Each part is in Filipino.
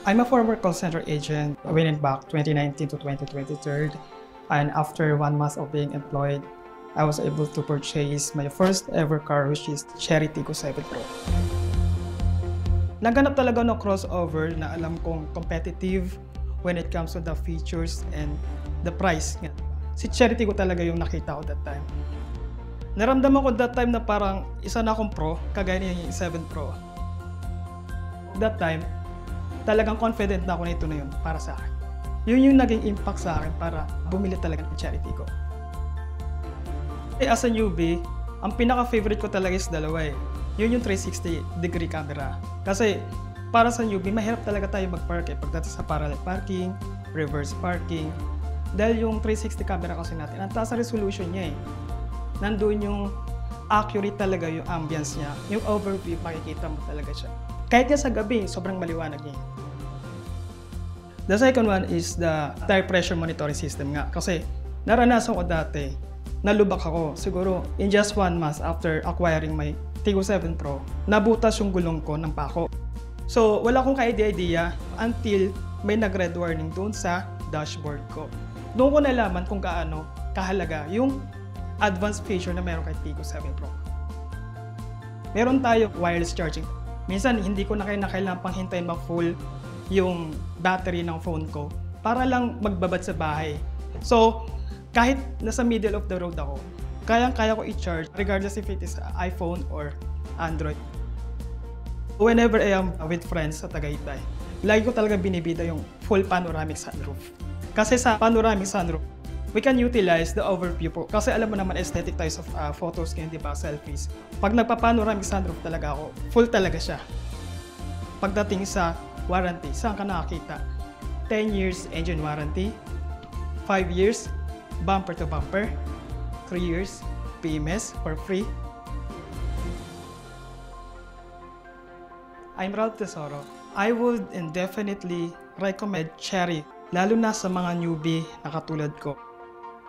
I'm a former call center agent went back 2019 to 2023, and after 1 month of being employed, I was able to purchase my first ever car, which is Chery Tiggo 7 Pro. Naganap talaga ng crossover na alam kong competitive when it comes to the features and the price. Si Chery Tiggo talaga yung nakita ko that time. Naramdaman ko that time na parang isa na akong pro, kagaya niya yung 7 Pro. That time, talagang confident na ako na ito na yun para sa akin. Yun yung naging impact sa akin para bumili talaga ng Chery Tiggo. As a newbie, ang pinaka-favorite ko talaga is dalawa eh. Yun yung 360-degree camera. Kasi para sa newbie, mahirap talaga tayo mag-park eh. Pagdating sa parallel parking, reverse parking. Dahil yung 360 camera kasi natin, ang taas na resolution niya eh. Nandun yung accurate talaga yung ambience niya. Yung overview, makikita mo talaga siya. Kahit nga sa gabi, sobrang maliwanag niya. The second one is the tire pressure monitoring system nga. Kasi naranasan ko dati, nalubak ako. Siguro in just 1 month after acquiring my Tiggo 7 Pro, nabutas yung gulong ko ng pako. So wala akong ka-idea until may nag-red warning doon sa dashboard ko. Doon ko nalaman kung gaano kahalaga yung advanced feature na meron kay Tiggo 7 Pro. Meron tayo wireless charging. Minsan hindi ko na kailangan pang hintayin mag-full yung battery ng phone ko para lang magbabad sa bahay. So kahit nasa middle of the road ako, kayang-kaya ko i-charge regardless if it is iPhone or Android. Whenever I am with friends sa Tagaytay, lagi ko talaga binibida yung full panoramic sunroof. Kasi sa panoramic sunroof, we can utilize the overview po. Kasi alam mo naman aesthetic tayo sa photos ngayon, di ba, selfies. Pag nagpa-panoramic sunroof talaga ako, full talaga siya. Pagdating sa warranty, saan ka nakakita? 10 years engine warranty, 5 years bumper to bumper, 3 years PMS for free. I'm Ralph Tesoro. I would definitely recommend Chery, lalo na sa mga newbie na katulad ko.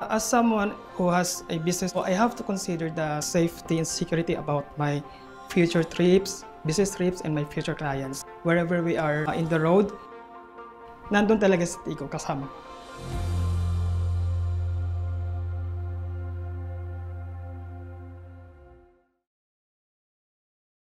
As someone who has a business, I have to consider the safety and security about my future trips, business trips, and my future clients. Wherever we are in the road, nandun talaga si Tiggo kasama.